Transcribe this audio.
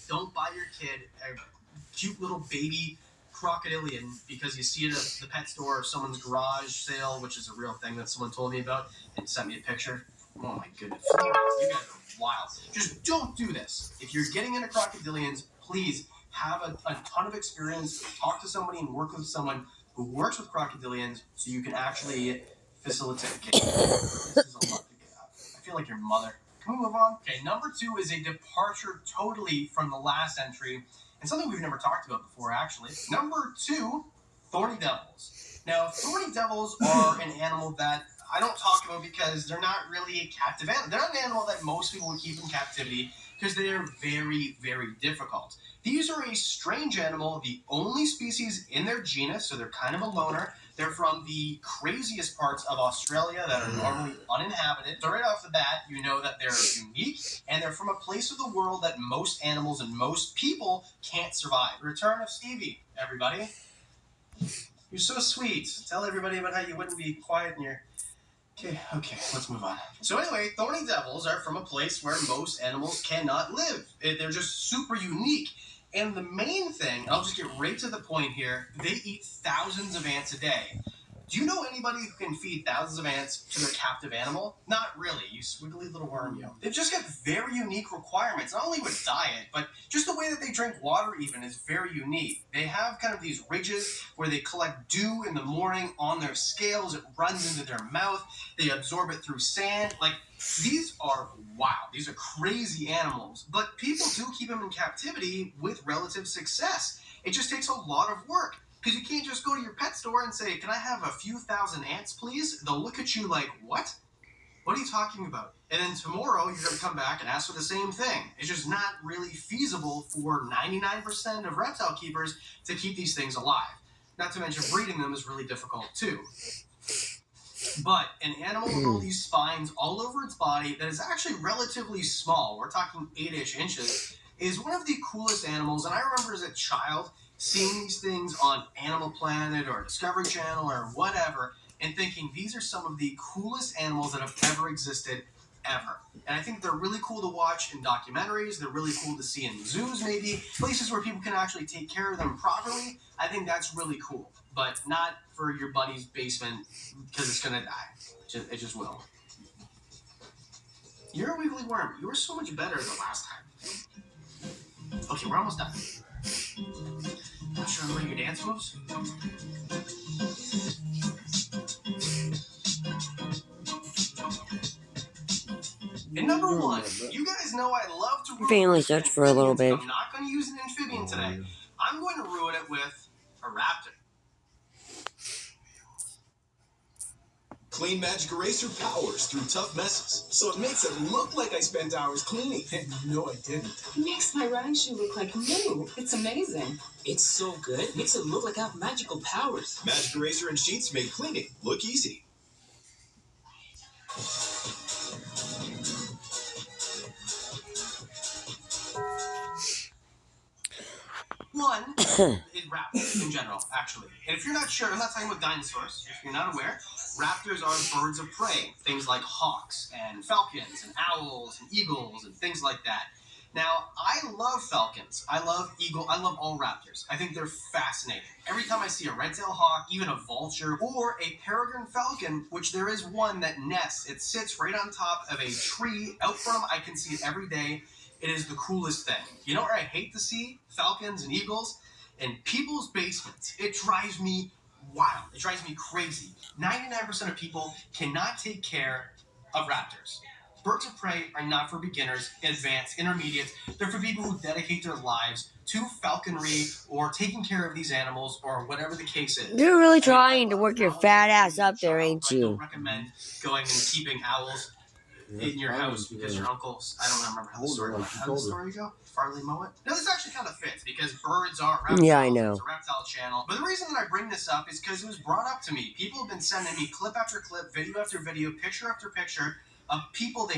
don't buy your kid a cute little baby crocodilian because you see it at the pet store or someone's garage sale, which is a real thing that someone told me about and sent me a picture. Oh my goodness. You guys are wild. Just don't do this. If you're getting into crocodilians, please have a ton of experience. Talk to somebody and work with someone who works with crocodilians so you can actually facilitate the case. This is a lot to get out. I feel like your mother. Can we move on? Okay, number 2 is a departure totally from the last entry, and something we've never talked about before, actually. Number 2, thorny devils. Now, thorny devils are an animal that I don't talk about because they're not really a captive animal. They're not an animal that most people would keep in captivity because they are very, very difficult. These are a strange animal, the only species in their genus, so they're kind of a loner. They're from the craziest parts of Australia that are normally uninhabited. So right off the bat, you know that they're unique, and they're from a place of the world that most animals and most people can't survive. Return of Stevie, everybody. You're so sweet. Tell everybody about how you wouldn't be quiet in your... Okay, let's move on. So anyway, thorny devils are from a place where most animals cannot live. They're just super unique. And the main thing, I'll just get right to the point here, they eat thousands of ants a day. Do you know anybody who can feed thousands of ants to their captive animal? Not really, you squiggly little worm, you. They've just got very unique requirements, not only with diet, but just the way that they drink water even is very unique. They have kind of these ridges where they collect dew in the morning on their scales, it runs into their mouth, they absorb it through sand. Like, these are wild. These are crazy animals, but people do keep them in captivity with relative success. It just takes a lot of work. Because you can't just go to your pet store and say, can I have a few thousand ants, please? They'll look at you like, what? What are you talking about? And then tomorrow, you're going to come back and ask for the same thing. It's just not really feasible for 99% of reptile keepers to keep these things alive. Not to mention, breeding them is really difficult, too. But an animal with all these spines all over its body that is actually relatively small, we're talking 8-ish inches, is one of the coolest animals. And I remember as a child seeing these things on Animal Planet or Discovery Channel or whatever and thinking these are some of the coolest animals that have ever existed ever. And I think they're really cool to watch in documentaries. They're really cool to see in zoos, maybe places where people can actually take care of them properly. I think that's really cool, but not for your buddy's basement because it's gonna die. It just will. You're a wiggly worm. You were so much better the last time. Okay, we're almost done. Not sure I'm ready your dance moves. And number 1, you guys know I love to ruin Family search for a little bit. I'm not going to use an amphibian today. I'm going to ruin it with a raptor. Clean Magic Eraser powers through tough messes, so it makes it look like I spent hours cleaning. And no, I didn't. It makes my running shoe look like new. It's amazing. It's so good. It makes it look like I have magical powers. Magic Eraser and sheets make cleaning look easy. One is raptors in general, actually. And if you're not sure, I'm not talking about dinosaurs. If you're not aware, raptors are birds of prey. Things like hawks and falcons and owls and eagles and things like that. Now, I love falcons. I love eagle. I love all raptors. I think they're fascinating. Every time I see a red-tailed hawk, even a vulture, or a peregrine falcon, which there is one that nests, it sits right on top of a tree out front of them. I can see it every day. It is the coolest thing. You know where I hate to see falcons and eagles? In people's basements. It drives me wild. It drives me crazy. 99% of people cannot take care of raptors. Birds of prey are not for beginners, advanced, intermediates. They're for people who dedicate their lives to falconry or taking care of these animals or whatever the case is. You're really trying to work your fat ass up there, ain't you? I don't recommend going and keeping owls in your house because your uncle's, I don't remember how the story went. How did the story go? Farley Mowat? No, this actually kind of fits because birds are reptiles. Yeah, I know. It's a reptile channel. But the reason that I bring this up is because it was brought up to me. People have been sending me clip after clip, video after video, picture after picture of people they